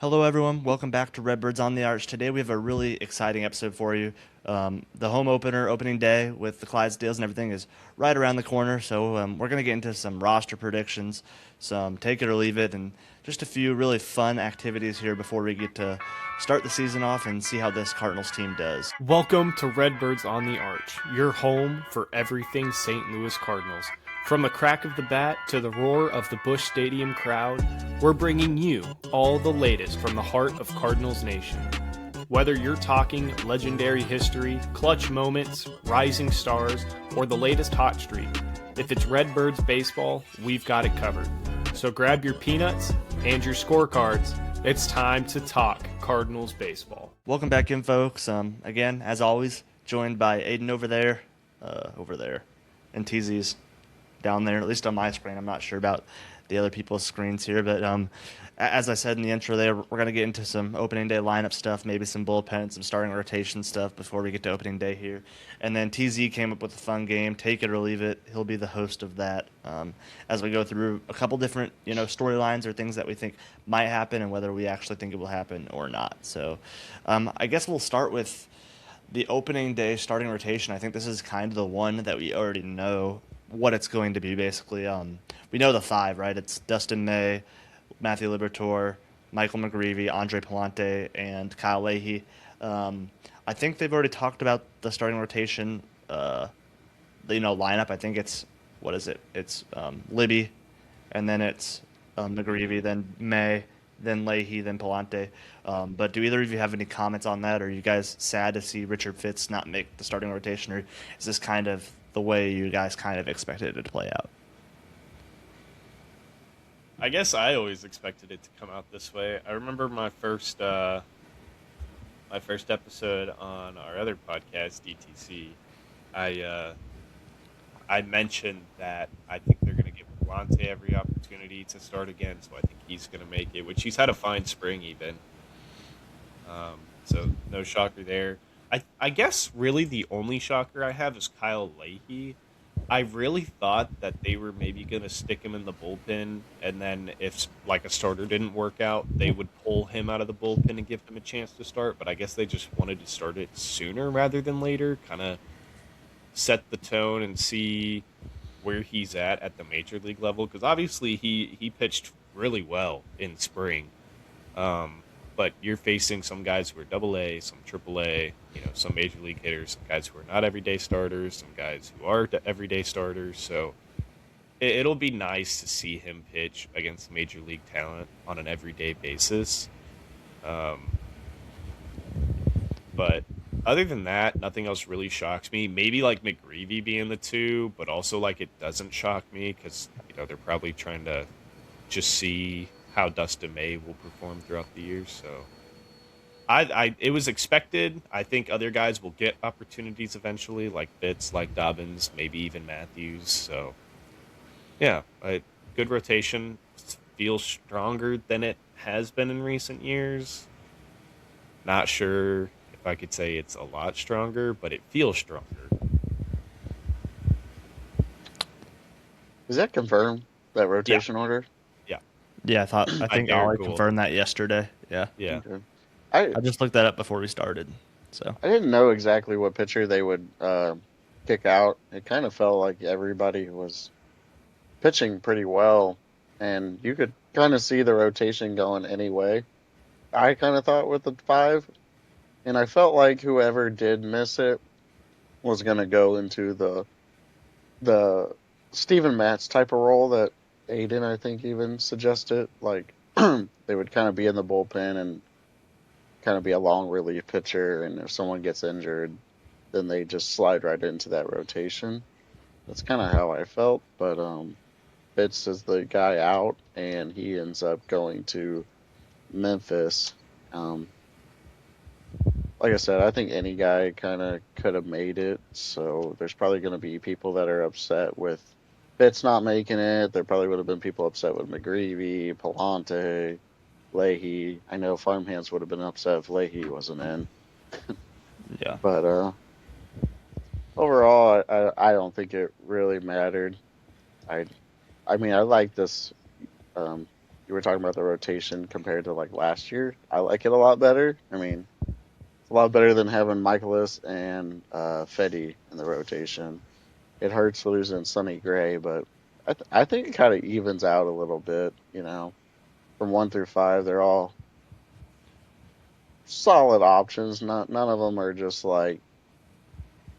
Hello, everyone. Welcome back to Redbirds on the Arch. Today we have a really exciting episode for you. The home opener, opening day with the Clydesdales and everything is right around the corner. So we're going to get into some roster predictions, some take it or leave it, and just a few really fun activities here before we get to start the season off and see how this Cardinals team does. Welcome to Redbirds on the Arch, your home for everything St. Louis Cardinals. From the crack of the bat to the roar of the Busch Stadium crowd, we're bringing you all the latest from the heart of Cardinals Nation. Whether you're talking legendary history, clutch moments, rising stars, or the latest hot streak, if it's Redbirds baseball, we've got it covered. So grab your peanuts and your scorecards. It's time to talk Cardinals baseball. Welcome back in, folks. Again, as always, joined by Aiden over there, and TZ's down there, at least on my screen. I'm not sure about the other people's screens here, but as I said in the intro there, we're going to get into some opening day lineup stuff, maybe some bullpen, some starting rotation stuff before we get to opening day here. And then TZ came up with a fun game, take it or leave it. He'll be the host of that as we go through a couple different storylines or things that we think might happen and whether we actually think it will happen or not. So I guess we'll start with the opening day starting rotation. I think this is kind of the one that we already know what it's going to be, basically. We know the five, right? It's Dustin May, Matthew Liberatore, Michael McGreevy, Andre Palante, and Kyle Leahy. I think they've already talked about the starting rotation, lineup. I think it's, what is it? It's Libby, and then it's McGreevy, then May, then Leahy, then Palante. But do either of you have any comments on that? Or are you guys sad to see Richard Fitz not make the starting rotation? Or is this kind of the way you guys kind of expected it to play out? I guess I always expected it to come out this way. I remember my first episode on our other podcast, DTC. I mentioned that I think they're going to give Palante every opportunity to start again, so I think he's going to make it, which he's had a fine spring even. So no shocker there. I guess really the only shocker I have is Kyle Leahy. I really thought that they were maybe going to stick him in the bullpen, and then if like a starter didn't work out, they would pull him out of the bullpen and give him a chance to start. But I guess they just wanted to start it sooner rather than later, kind of set the tone and see where he's at the major league level. Because obviously he pitched really well in spring. But you're facing some guys who are double A, some triple A, some major league hitters, some guys who are not everyday starters, some guys who are everyday starters. So it'll be nice to see him pitch against major league talent on an everyday basis. But other than that, nothing else really shocks me. Maybe like McGreevy being the two, but also like it doesn't shock me because they're probably trying to just see how Dustin May will perform throughout the year. So it was expected. I think other guys will get opportunities eventually, like Fitz, like Dobbins, maybe even Matthews. So yeah, good rotation. Feels stronger than it has been in recent years. Not sure if I could say it's a lot stronger, but it feels stronger. Is that confirmed, that Yeah, rotation order? yeah. Yeah, I I think Garrett Ollie Gould. confirmed that yesterday. Yeah. Yeah. Okay. I I just looked that up before we started. So I didn't know exactly what pitcher they would kick out. It kind of felt like everybody was pitching pretty well, and you could kind of see the rotation going anyway. I kind of thought with the five, and I felt like whoever did miss it was going to go into the Steven Matz type of role that Aiden, I think, even suggested. Like they would kind of be in the bullpen and kind of be a long relief pitcher, and if someone gets injured, then they just slide right into that rotation. That's kind of how I felt, but Fitz is the guy out, and he ends up going to Memphis. Um, like I said, I think any guy kind of could have made it, so there's probably going to be people that are upset with Fitz not making it. There probably would have been people upset with McGreevy, Palante, Leahy. I know Farmhands would have been upset if Leahy wasn't in. yeah. But overall, I don't think it really mattered. I I mean I like this um, you were talking about the rotation compared to like last year. I like it a lot better. I mean, it's a lot better than having Michaelis and Fetty in the rotation. It hurts losing Sonny Gray, but I think it kind of evens out a little bit. From 1 through 5, they're all solid options. Not none of them are just like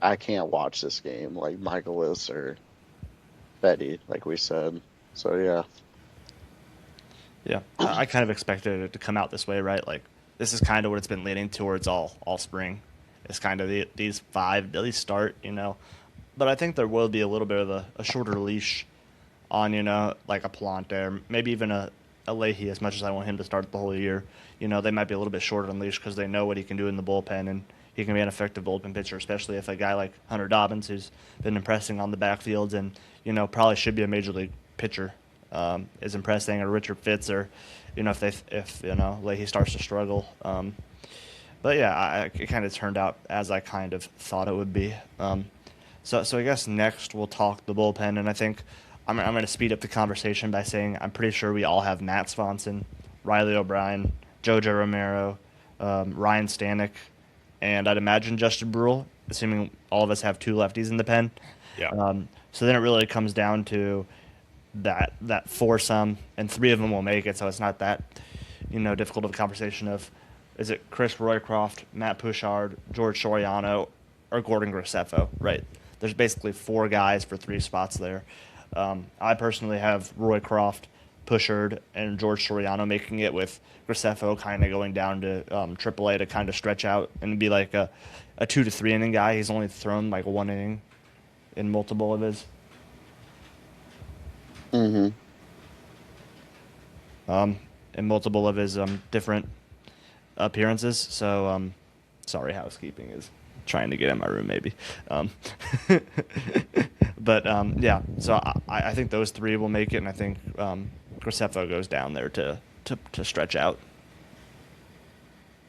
I can't watch this game like Michaelis or Fetty, like we said. So yeah. Yeah, I kind of expected it to come out this way, right? Like this is kind of what it's been leaning towards all spring. It's kind of these five at least start, but I think there will be a little bit of a shorter leash on, like a Palante or maybe even a Leahy. As much as I want him to start the whole year, they might be a little bit shorter on leash because they know what he can do in the bullpen, and he can be an effective bullpen pitcher, especially if a guy like Hunter Dobbins, who's been impressing on the backfields and probably should be a major league pitcher, is impressing, or Richard Fitz, or if Leahy starts to struggle. But yeah, it kind of turned out as I kind of thought it would be. So I guess next we'll talk the bullpen, and I think I'm going to speed up the conversation by saying I'm pretty sure we all have Matt Swanson, Riley O'Brien, JoJo Romero, Ryan Stanek, and I'd imagine Justin Brule, assuming all of us have two lefties in the pen. Yeah. So then it really comes down to that foursome, and three of them will make it, so it's not that difficult of a conversation of is it Chris Roycroft, Matt Puchard, George Soriano, or Gordon Graceffo, right? There's basically four guys for three spots there. I personally have Roycroft, Puchard, and George Soriano making it, with Graceffo kind of going down to AAA to kind of stretch out and be like a 2 to 3 inning guy. He's only thrown like one inning in multiple of his. Mm-hmm. In multiple of his different appearances. So, sorry, housekeeping is trying to get in my room, maybe. But yeah, so I think those three will make it, and I think Graceffo goes down there to stretch out.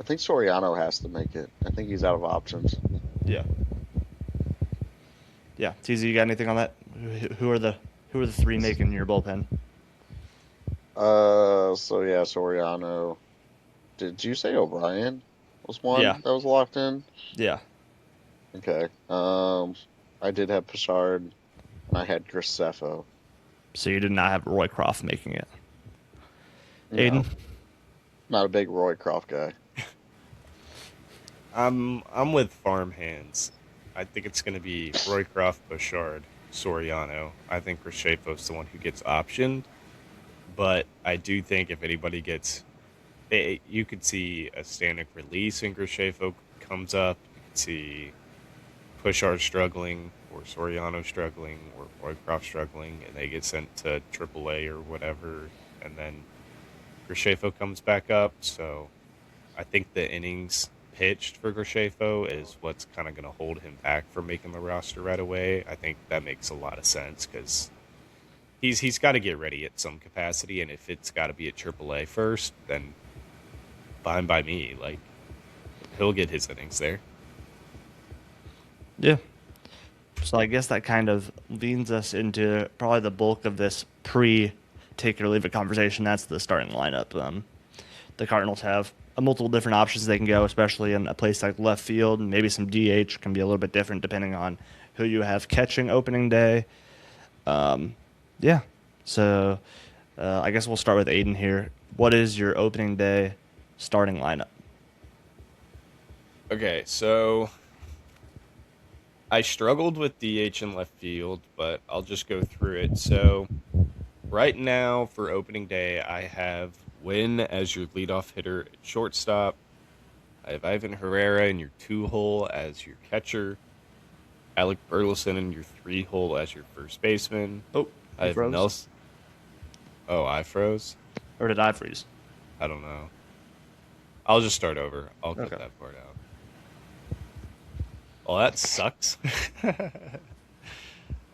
I think Soriano has to make it. I think he's out of options. Yeah. Yeah, TZ, you got anything on that? Who are the three making your bullpen? So yeah, Soriano. Did you say O'Brien was one Yeah. that was locked in? Yeah. Okay. I did have Pichard, and I had Graceffo. So you did not have Roycroft making it. No, Aiden? not a big Roycroft guy. I'm with farmhands. I think it's going to be Roycroft, Bouchard, Soriano. I think Graceffo's the one who gets optioned, but I do think if anybody gets, you could see a Stanek release and Graceffo comes up. You could see Bouchard struggling, or Soriano struggling, or Roycroft struggling, and they get sent to AAA or whatever, and then Graceffo comes back up. So I think the innings pitched for Graceffo is what's kind of going to hold him back from making the roster right away. I think that makes a lot of sense because he's got to get ready at some capacity, and if it's got to be at AAA first, then fine by me. Like, he'll get his innings there. Yeah. So I guess that kind of leads us into probably the bulk of this take it or leave it conversation. That's the starting lineup. The Cardinals have multiple different options they can go, especially in a place like left field, and maybe some DH can be a little bit different depending on who you have catching opening day. Yeah. So I guess we'll start with Aiden here. What is your opening day starting lineup? Okay, so I struggled with DH in left field, but I'll just go through it. So right now for opening day, I have Wynn as your leadoff hitter at shortstop. I have Ivan Herrera in your 2-hole as your catcher. Alec Burleson in your 3-hole as your first baseman. Oh, I have froze? Nelson. Oh, I froze? Or did I freeze? I don't know. I'll just start over. I'll cut Okay. that part out. Oh, that sucks. All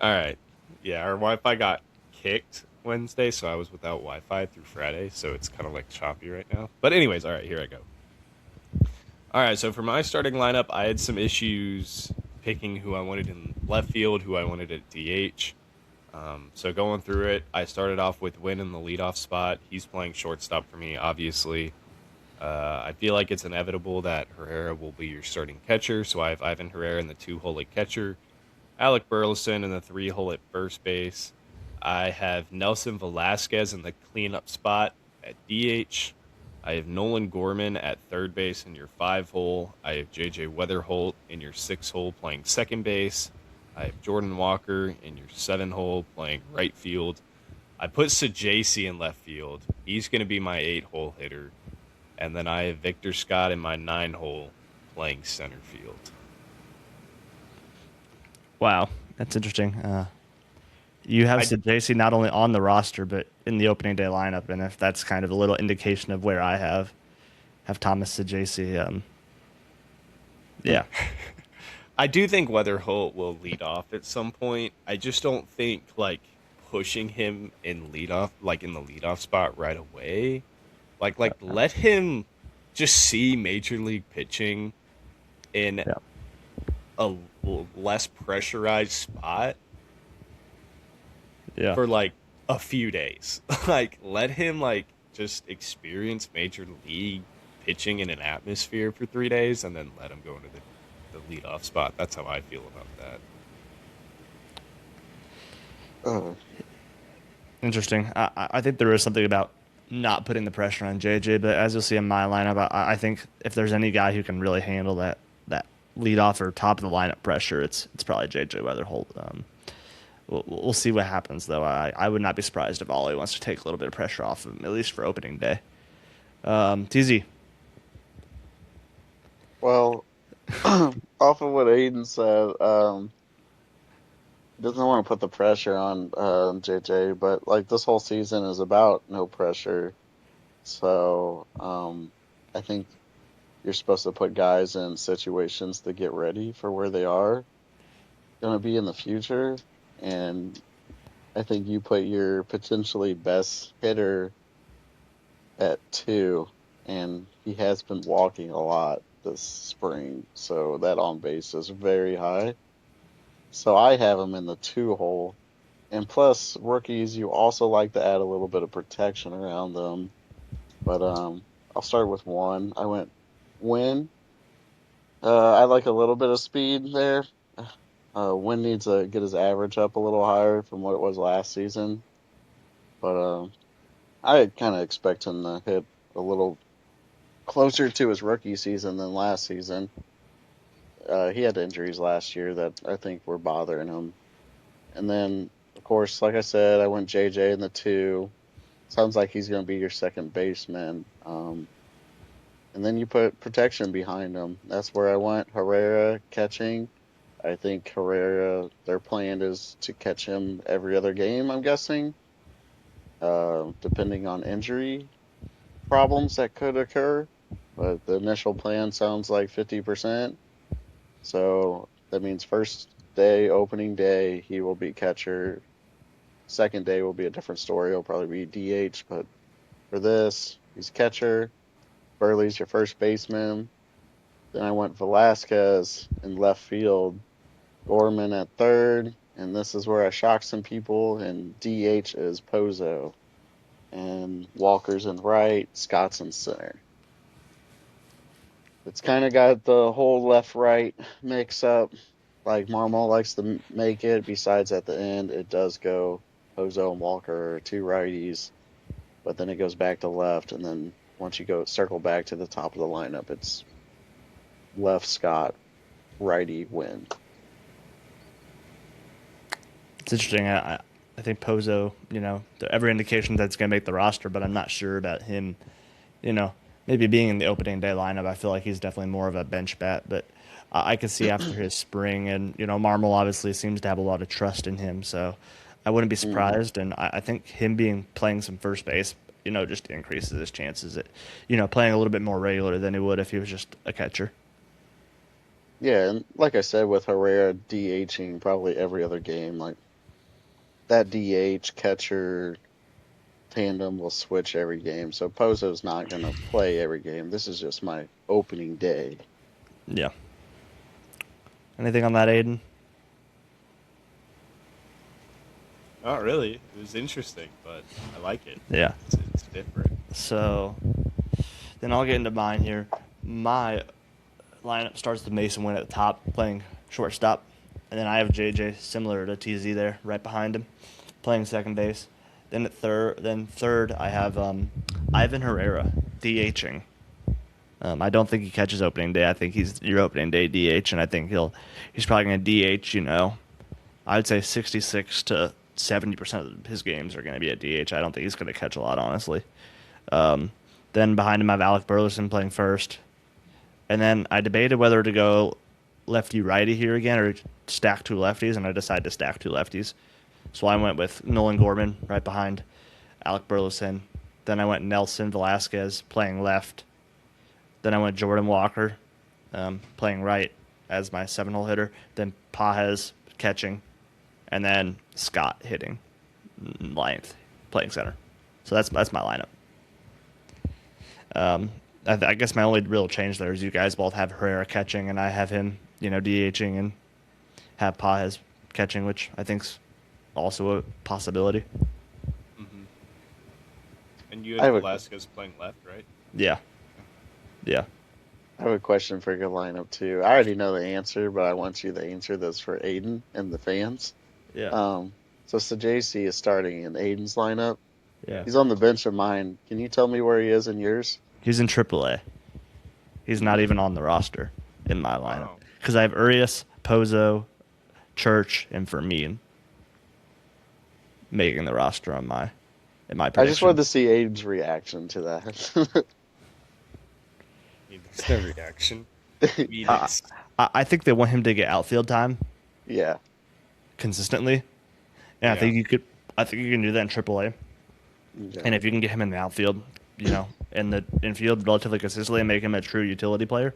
right. Yeah, our Wi-Fi got kicked Wednesday, so I was without Wi-Fi through Friday, so it's kind of like choppy right now. But anyways, all right, here I go. All right, so for my starting lineup, I had some issues picking who I wanted in left field, who I wanted at DH. So going through it, I started off with Win in the leadoff spot. He's playing shortstop for me, obviously. I feel like it's inevitable that Herrera will be your starting catcher, so I have Ivan Herrera in the 2 hole at catcher, Alec Burleson in the 3 hole at first base. I have Nelson Velasquez in the cleanup spot at DH. I have Nolan Gorman at third base in your 5 hole. I have JJ Weatherholt in your 6 hole playing second base. I have Jordan Walker in your 7 hole playing right field. I put Sajasi in left field. He's going to be my 8 hole hitter. And then I have Victor Scott in my 9 hole playing center field. Wow, that's interesting. You have I JC not only on the roster but in the opening day lineup, and if that's kind of a little indication of where I have Thomas to JC. Yeah, I do think Weatherholt will lead off at some point. I just don't think like pushing him in leadoff, like in the leadoff spot right away. Like let him just see major league pitching in yeah, a less pressurized spot yeah. for like a few days. Like let him like just experience major league pitching in an atmosphere for 3 days, and then let him go into the leadoff spot. That's how I feel about that. Uh, Interesting. I think there is something about not putting the pressure on JJ, but as you'll see in my lineup, I think if there's any guy who can really handle that lead off or top of the lineup pressure, it's probably JJ Weatherholt. We'll see what happens though. I would not be surprised if Ollie wants to take a little bit of pressure off of him, at least for opening day. TZ. well, off of what Aiden said, doesn't want to put the pressure on JJ, but like this whole season is about no pressure. So I think you're supposed to put guys in situations to get ready for where they are going to be in the future. And I think you put your potentially best hitter at two, and he has been walking a lot this spring. So that on base is very high. So I have him in the 2 hole. And plus, rookies, you also like to add a little bit of protection around them. But I'll start with one. I went Win. I like a little bit of speed there. Win needs to get his average up a little higher from what it was last season. But I kind of expect him to hit a little closer to his rookie season than last season. He had injuries last year that I think were bothering him. And then, of course, like I said, I went JJ in the 2. Sounds like he's going to be your second baseman. And then you put protection behind him. That's where I went. Herrera catching. I think Herrera, their plan is to catch him every other game, I'm guessing, depending on injury problems that could occur. But the initial plan sounds like 50%. So that means first day, opening day, he will be catcher. Second day will be a different story. He'll probably be DH. But for this, he's catcher. Burley's your first baseman. Then I went Velasquez in left field, Gorman at third, and this is where I shocked some people. And DH is Pozo, and Walker's in right, Scott's in center. It's kind of got the whole left right mix up, like Marmol likes to make it. Besides, at the end, it does go Pozo and Walker are two righties, but then it goes back to left, and then once you go circle back to the top of the lineup, it's left Scott, righty Win. It's interesting. I think Pozo, every indication that's going to make the roster, but I'm not sure about him, maybe being in the opening day lineup. I feel like he's definitely more of a bench bat, but I could see after his spring, and, Marmol obviously seems to have a lot of trust in him, so I wouldn't be Hmm. surprised. And I think him playing some first base, just increases his chances at, playing a little bit more regular than he would if he was just a catcher. Yeah, and like I said, with Herrera DHing probably every other game, like that DH catcher tandem will switch every game. So Pozo's not going to play every game. This is just my opening day. Yeah. Anything on that, Aiden? Not really. It was interesting, but I like it. Yeah. It's different. So then I'll get into mine here. My lineup starts with Mason Wynn at the top, playing shortstop, and then I have JJ similar to TZ there, right behind him, playing second base. Then third, I have Ivan Herrera DHing. I don't think he catches opening day. I think he's your opening day DH, and I think he's probably going to DH. I'd say 66 to 70% of his games are going to be at DH. I don't think he's going to catch a lot, honestly. Um, then behind him, I have Alec Burleson playing first. And then I debated whether to go lefty righty here again or stack two lefties, and I decided to stack two lefties. So I went with Nolan Gorman right behind Alec Burleson. Then I went Nelson Velasquez playing left. Then I went Jordan Walker playing right as my 7-hole hitter. Then Pajes catching, and then Scott hitting ninth, playing center. So that's my lineup. I guess my only real change there is you guys both have Herrera catching, and I have him, DHing, and have Pajes catching, which I think's also a possibility. Hmm. And you I had have a Velasquez playing left, right? Yeah, yeah. I have a question for your lineup too. I already know the answer, but I want you to answer this for Aiden and the fans. Yeah, Um, so JC is starting in Aiden's lineup. yeah. He's on the bench of mine. Can you tell me where he is in yours? He's in AAA. He's not Hmm. even on the roster in my lineup Wow. because I have Urias, Pozo, Church, and Fermin making the roster in my I just wanted prediction. to see Aiden's reaction to that. There's no reaction. I mean, I, it's I think they want him to get outfield time Yeah. consistently, and yeah. I think you can do that in AAA. Okay. And if you can get him in the outfield, in the infield relatively consistently and make him a true utility player,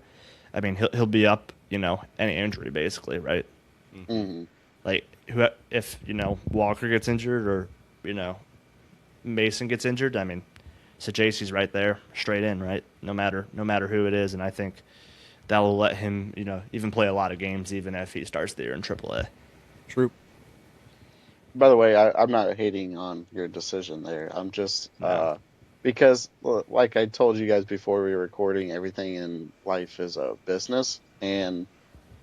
I mean he'll be up, any injury basically, right? Hmm. Hmm. Like if Walker gets injured or Mason gets injured, I mean, Sajasi's right there, straight in, right? No matter who it is, and I think that will let him, even play a lot of games, even if he starts the year in AAA. True. By the way, I'm not hating on your decision there. I'm just No, because like I told you guys before we were recording, everything in life is a business, and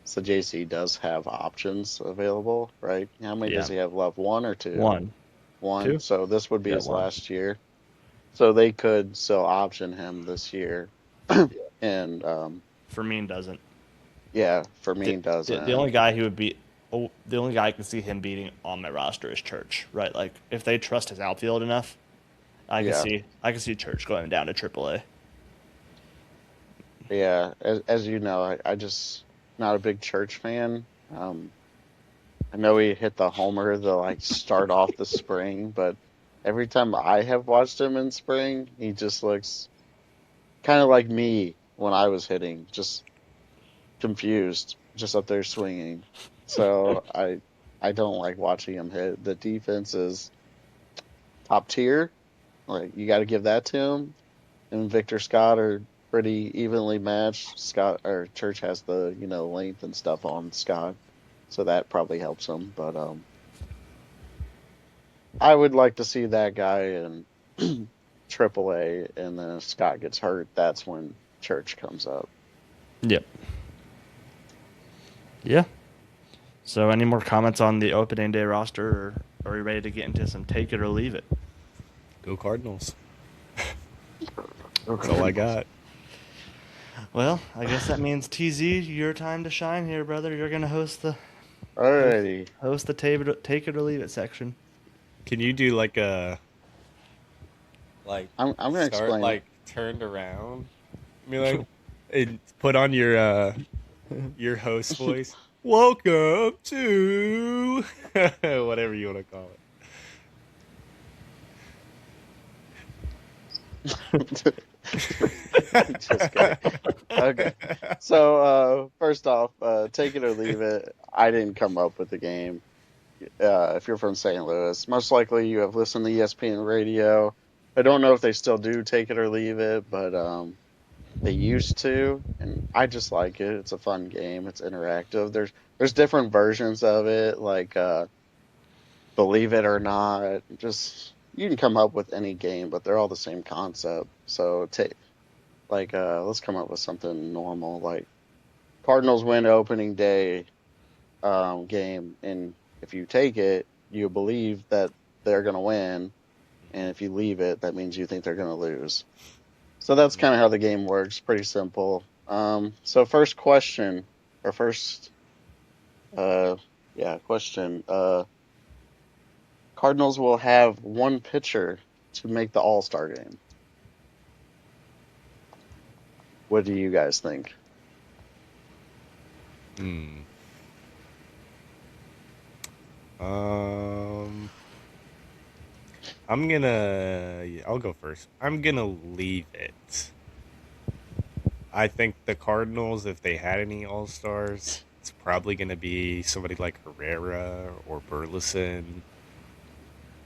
so JC does have options available, right? How many does yeah, he have left? One or two? one, One. two, So this would be yeah, his one. last year. So they could still option him this year. And Fermin doesn't. yeah, for The, me the doesn't. only guy who would be, oh, the only guy I can see him beating on my roster is Church, right? Like if they trust his outfield enough, Yeah, I can see Church going down to AAA. yeah. As you know, I just not a big Church fan. Um, I know he hit the homer to like start off the spring, but every time I have watched him in spring, he just looks kind of like me when I was hitting, just confused, just up there swinging. So I don't like watching him hit. The defense is top tier. Like you got to give that to him. And Victor Scott are pretty evenly matched. Scott or Church has the length and stuff on Scott, so that probably helps him. But I would like to see that guy in AAA, and then if Scott gets hurt, that's when Church comes up. Yep. Yeah. So, any more comments on the opening day roster, or are we ready to get into some take it or leave it? Go Cardinals. That's all I Okay. got. Well, I guess that means TZ, your time to shine here, brother. You're gonna host, Alrighty. host the take it or leave it section. Can you do like a like I'm gonna start explain. like turned around? I mean like and put on your host voice. Welcome to whatever you want to call it. Just kidding. Okay. So first off, take it or leave it. I didn't come up with the game. If you're from St. Louis, most likely you have listened to ESPN radio. I don't know if they still do take it or leave it, but they used to, and I just like it. It's a fun game. It's interactive. There's different versions of it. Like believe it or not. Just you can come up with any game, but they're all the same concept. So take like let's come up with something normal. Like Cardinals win opening day game, and if you take it, you believe that they're gonna win, and if you leave it, that means you think they're gonna lose. So that's Mhm. kind of how the game works. Pretty simple. So first question, or first, uh, yeah, question. Cardinals will have one pitcher to make the All-Star game. What do you guys think? Hmm. Um, yeah, I'll go first. I'm gonna leave it. I think the Cardinals, if they had any All Stars, it's probably gonna be somebody like Herrera or Burleson.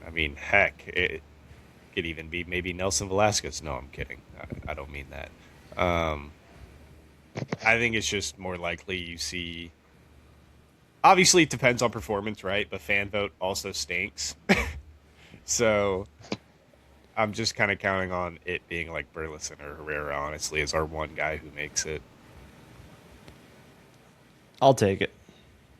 I mean, heck, it could even be maybe Nelson Velasquez. No, I'm kidding. I don't mean that. Um, I think it's just more likely you see. Obviously, it depends on performance, right? But fan vote also stinks. So I'm just kind of counting on it being like Burleson or Herrera, honestly, as our one guy who makes it. I'll take it.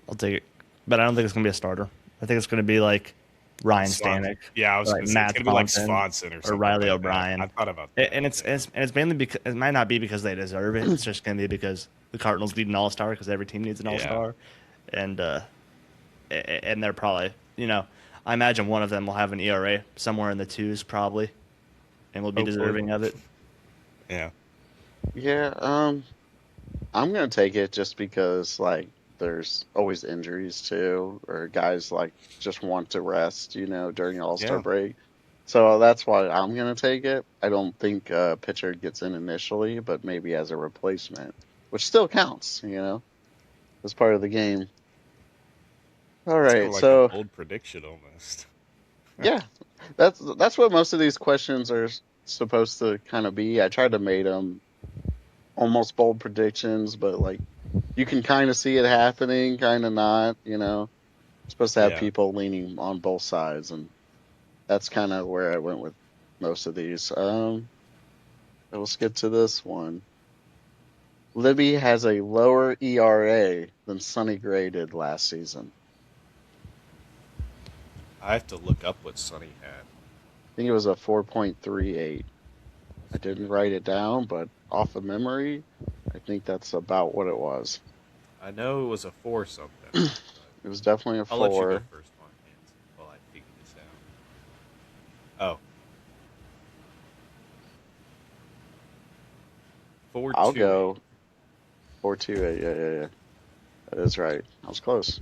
I'll take it. But I don't think it's gonna be a starter. I think it's gonna be like Ryan Stanek, Yeah, I or was like gonna say it's Matt gonna be like Swanson, Swanson or or something Riley like that. I O'Brien. thought about A- that. And it's, Yeah. it's mainly because it might not be because they deserve it. It's just gonna be because the Cardinals need an All Star because every team needs an All Yeah. Star, and and they're probably, I imagine one of them will have an ERA somewhere in the twos probably, and will be Hopefully. deserving of it. Yeah. Yeah, I'm gonna take it just because like there's always injuries too, or guys like just want to rest, during All-Star Yeah. break. So that's why I'm gonna take it. I don't think pitcher gets in initially, but maybe as a replacement, which still counts, as part of the game. All It's kind right, of like a so bold prediction almost. yeah, that's what most of these questions are supposed to kind of be. I tried to make them almost bold predictions, but like you can kind of see it happening, kind of not. Supposed to have Yeah. people leaning on both sides, and that's kind of where I went with most of these. We'll skip to this one. Libby has a lower ERA than Sonny Gray did last season. I have to look up what Sonny had. I think it was a 4.38. I didn't write it down, but off of memory, I think that's about what it was. I know it was a four something, but It was definitely a I'll let you go 4. first, Mark, while I figure this out. Oh, four I'll two eight. go 4.28. Yeah, yeah, yeah. That is right. I was close.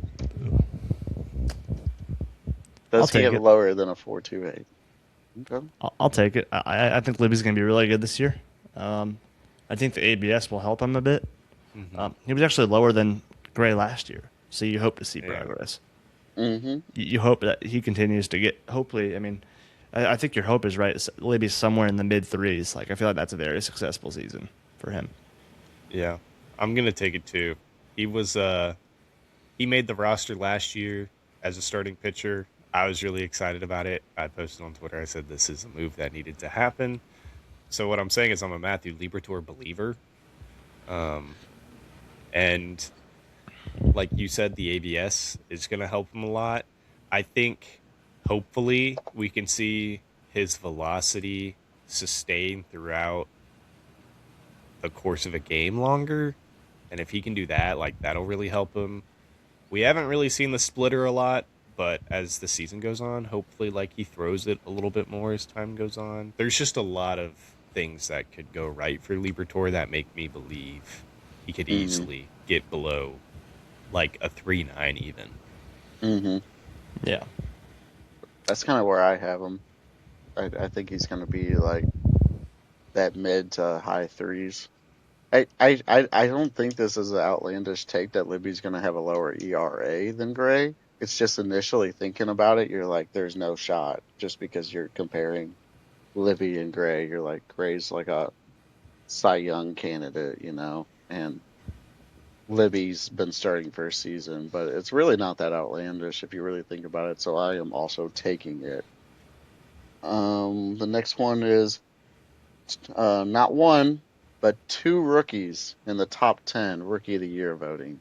I'll Does he take have it. lower than a 4.28? Okay. I'll take it. I think Libby's going to be really good this year. Um, I think the ABS will help him a bit. Mm-hmm. He was actually lower than Gray last year, so you hope to see Yeah. progress. Mm-hmm. You hope that he continues to get. Hopefully, I mean, I think your hope is right. Libby's somewhere in the mid threes. Like I feel like that's a very successful season for him. Yeah. I'm gonna take it too. He was he made the roster last year as a starting pitcher. I was really excited about it. I posted on Twitter. I said this is a move that needed to happen. So what I'm saying is I'm a Matthew Liberatore believer. Um, and like you said, the ABS is going to help him a lot. I think hopefully we can see his velocity sustain throughout the course of a game longer. And if he can do that, like that'll really help him. We haven't really seen the splitter a lot, but as the season goes on, hopefully like he throws it a little bit more as time goes on. There's just a lot of things that could go right for Liberatore that make me believe he could Mm-hmm. easily get below like a 3.9 even. Mm-hmm. Yeah, That's kind of where I have him. I think he's going to be like that mid to high threes. I don't think this is an outlandish take that Libby's going to have a lower ERA than Gray. It's just initially thinking about it, you're like, there's no shot just because you're comparing Libby and Gray. You're like, Gray's like a Cy Young candidate, and Libby's been starting first season, but it's really not that outlandish if you really think about it. So I am also taking it. The next one is not one, but two rookies in the top 10 rookie of the year voting.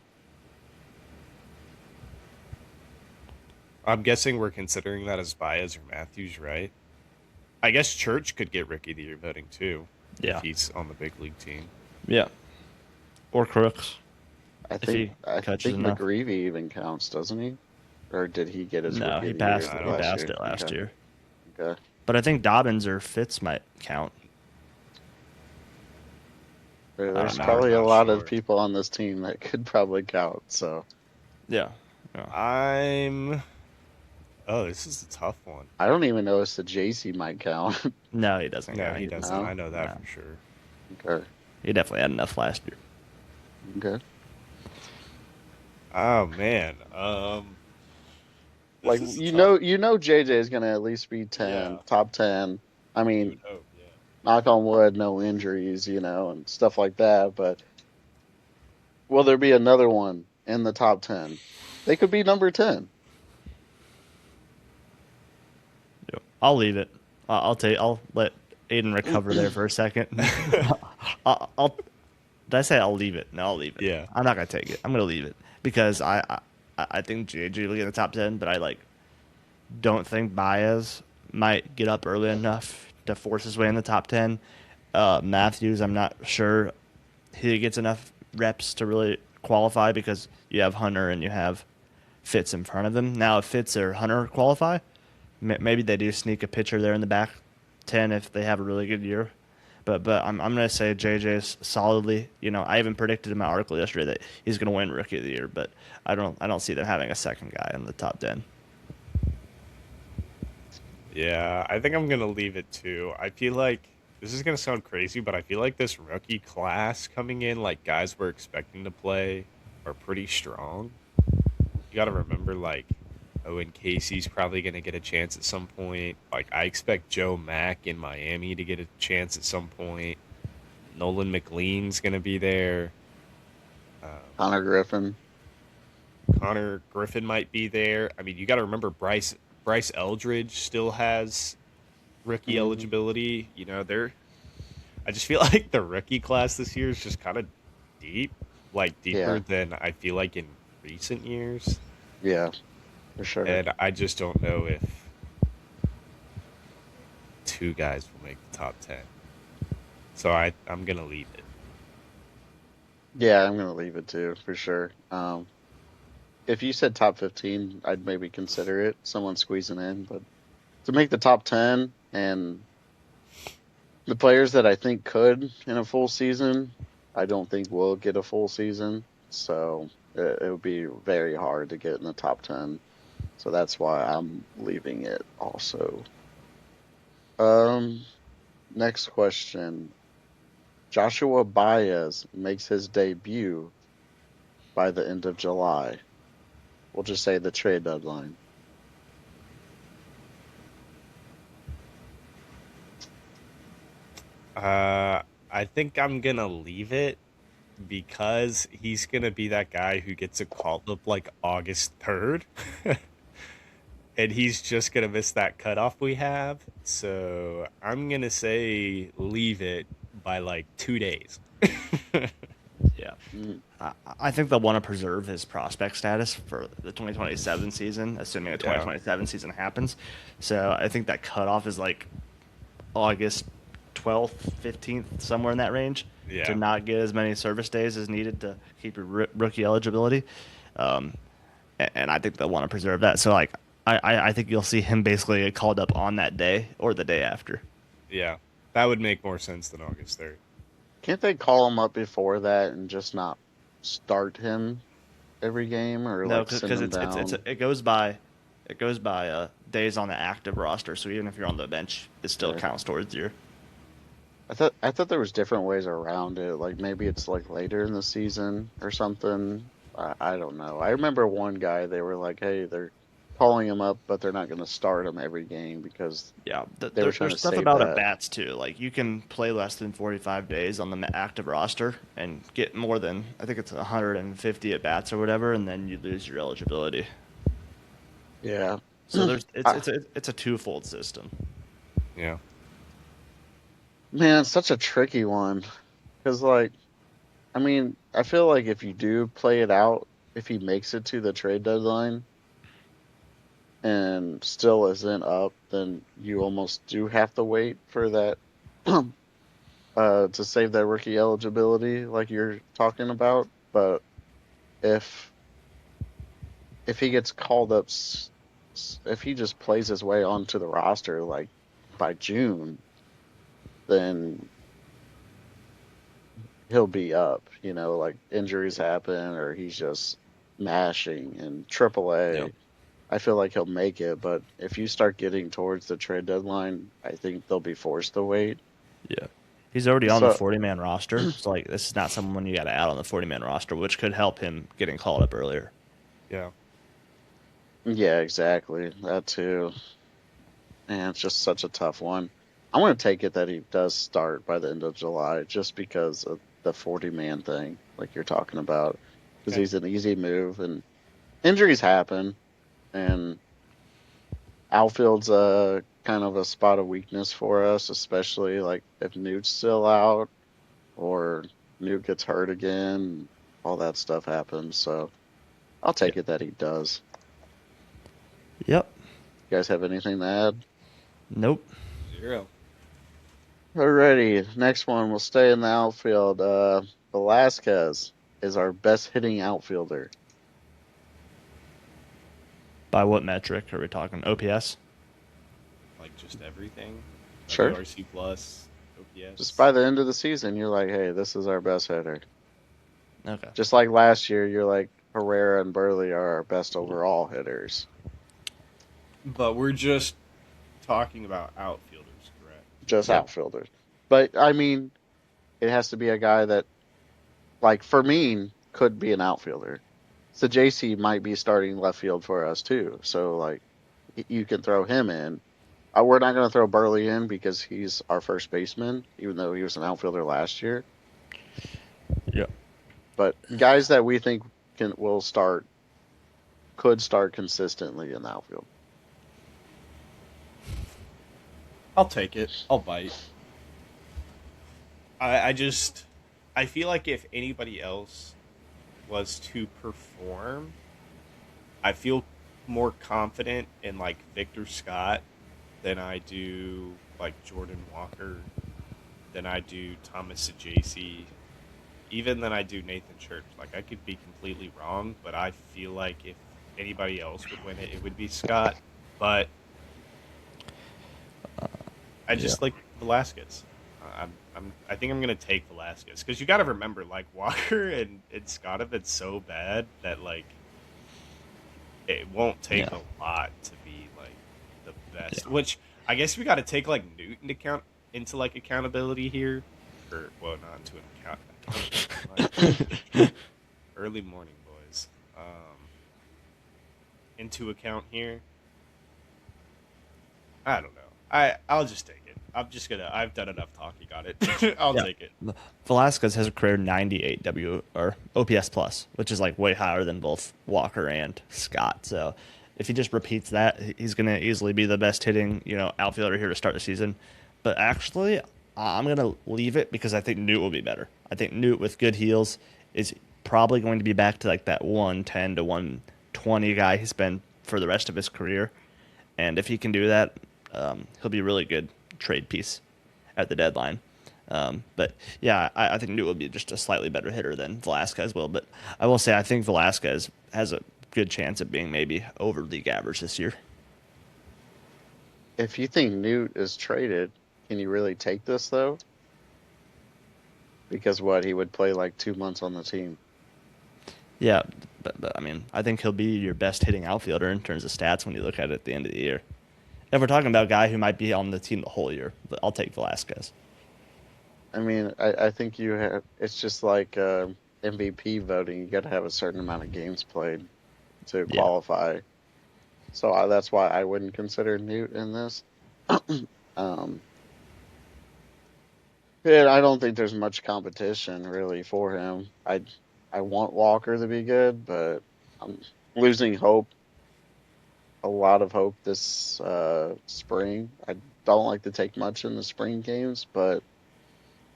I'm guessing we're considering that as Baez or Matthews, right? I guess Church could get Rookie of the Year voting too if Yeah. he's on the big league team. Yeah. Or Crooks I if think he I catches think enough. McGreevy even counts, doesn't he? Or did he get his No, rookie of the year I he don't last know. passed year? it last Okay, year. okay. But I think Dobbins or Fitz might count. I There's don't I'm know. probably a not lot of sure. people on this team that could probably count. So Yeah. Yeah. I'm. Oh, this is a tough one. I don't even know if the JC might count. No, he doesn't No, count. he He, doesn't. No? I know that no. for sure. Okay, He definitely had enough last year. okay. Oh man. Like This is tough. you know JJ is gonna at least be Yeah, top 10. I you mean, would hope. Yeah. knock on wood, no injuries, and stuff like that. But will there be another one in the top 10? They could be number 10. Yep. I'll leave it. I'll let Aiden recover there for a second. I'll. Did I say I'll leave it? No, I'll leave it. Yeah. I'm not gonna take it. I'm gonna leave it because I think JJ will get in the top 10, but I don't think Baez might get up early enough to force his way in the top 10. Matthews, I'm not sure he gets enough reps to really qualify because you have Hunter and you have Fitz in front of him. Now, if Fitz or Hunter qualify, maybe they do sneak a pitcher there in the back 10 if they have a really good year. But I'm going to say JJ's solidly. I even predicted in my article yesterday that he's going to win Rookie of the Year, but I don't see them having a second guy in the top 10. Yeah, I think I'm gonna leave it too. I feel like this is gonna sound crazy, but I feel like this rookie class coming in, like guys we're expecting to play, are pretty strong. You got to remember, like, Owen Casey's probably gonna get a chance at some point. Like, I expect Joe Mack in Miami to get a chance at some point. Nolan McLean's gonna be there. Um, Connor Griffin. Connor Griffin might be there. I mean, you got to remember Bryce Eldridge still has rookie Hmm. eligibility. They're. I just feel like the rookie class this year is just kind of deep, like deeper Yeah, than I feel like in recent years. yeah, for sure. And I just don't know if two guys will make the top 10. So I'm gonna leave it. Yeah, I'm gonna leave it too, for sure. If you said top 15, I'd maybe consider it, someone squeezing in, but to make the top 10 and the players that I think could in a full season, I don't think will get a full season. So it would be very hard to get in the top 10. So that's why I'm leaving it also. Um, Next question. Joshua Baez makes his debut by the end of July. We'll just say the trade deadline. I think I'm gonna leave it because he's gonna be that guy who gets a call up like August 3rd. And he's just gonna miss that cutoff we have. So I'm gonna say leave it by like 2 days. Yeah. Mm, I think they'll want to preserve his prospect status for the 2027 season, assuming a Yeah. 2027 season happens. So I think that cutoff is like August 12th, 15th, somewhere in that range, to Yeah. not get as many service days as needed to keep your rookie eligibility. Um, and I think they'll want to preserve that. So I think you'll see him basically get called up on that day or the day after. Yeah. That would make more sense than August 3rd. Can't they call him up before that and just not start him every game or No, like send because him it's down? it goes by days on the active roster. So even if you're on the bench, it still Okay. counts towards your. I thought there was different ways around it. Like maybe it's like later in the season or something. I don't know. I remember one guy they were like, "Hey, they're calling him up, but they're not going to start him every game because Yeah, they were trying there's to stuff save about at that. bats too. Like you can play less than 45 days on the active roster and get more than I think it's 150 at bats or whatever, and then you lose your eligibility. Yeah. So there's I, it's a twofold system. Yeah. man, it's such a tricky one because, like, I mean, I feel like if you do play it out, if he makes it to the trade deadline and still isn't up, then you almost do have to wait for that to save that rookie eligibility, like you're talking about. But if if he gets called up, if he just plays his way onto the roster like by June, then he'll be up. You know, like injuries happen or he's just mashing in Yep. AAA. I feel like he'll make it, but if you start getting towards the trade deadline, I think they'll be forced to wait. Yeah. He's already on the So, 40-man roster. So like this is not someone you got to add on the 40-man roster, which could help him getting called up earlier. Yeah. yeah, exactly. That too. And it's just such a tough one. I'm going to take it that he does start by the end of July just because of the 40-man thing, like you're talking about, because Okay. he's an easy move and injuries happen. And outfield's kind of a spot of weakness for us, especially like if Newt's still out or Newt gets hurt again, all that stuff happens. So I'll Yeah. take it that he does. Yep. You guys have anything to add? Nope. 0. Alrighty, next one. We'll stay in the outfield. Velasquez is our best hitting outfielder. By what metric are we talking? OPS? Like just everything. Sure. WRC plus, Just OPS. by the end of the season, you're like, hey, this is our best hitter. Okay. Just like last year, you're like, Herrera and Burley are our best overall hitters. But we're just talking about outfielders, correct? Just Yep. outfielders. But I mean, it has to be a guy that, like, Fermin could be an outfielder. So JC might be starting left field for us too. So like, you can throw him in. We're not going to throw Burley in because he's our first baseman, even though he was an outfielder last year. Yep. But guys that we think could start consistently in the outfield. I'll take it. I'll bite. I just I feel like if anybody else was to perform, I feel more confident in like Victor Scott than I do like Jordan Walker, than I do Thomas Sajasi, even than I do Nathan Church. Like I could be completely wrong, but I feel like if anybody else would win it, it would be Scott. But I Yeah. just like Velasquez. I think I'm gonna take Velasquez because you got to remember, like Walker and Scott have been so bad that like it won't take Yeah. a lot to be like the best. Yeah. Which I guess we got to take like Newton into like accountability here, or well, not into an accountability. Early morning, boys. Into account here. I don't know. I'll just take it. I've done enough talking on it. I'll Yeah. take it. Velasquez has a career 98 W or OPS plus, which is like way higher than both Walker and Scott. So if he just repeats that, he's going to easily be the best hitting, outfielder here to start the season. But actually, I'm going to leave it because I think Newt will be better. I think Newt with good heels is probably going to be back to like that 110 to 120 guy he's been for the rest of his career. And if he can do that, he'll be a really good trade piece at the deadline. But yeah, I think Newt will be just a slightly better hitter than Velasquez will. But I will say I think Velasquez has a good chance of being maybe over league average this year. If you think Newt is traded, can you really take this though? Because what he would play like 2 months on the team. Yeah, but I mean, I think he'll be your best hitting outfielder in terms of stats when you look at it at the end of the year. If we're talking about a guy who might be on the team the whole year, but I'll take Velasquez. I mean, I think you have. It's just like MVP voting. You got to have a certain amount of games played to Yeah. qualify. So that's why I wouldn't consider Newt in this. Um, yeah, I don't think there's much competition really for him. I want Walker to be good, but I'm losing hope, a lot of hope this spring. I don't like to take much in the spring games, but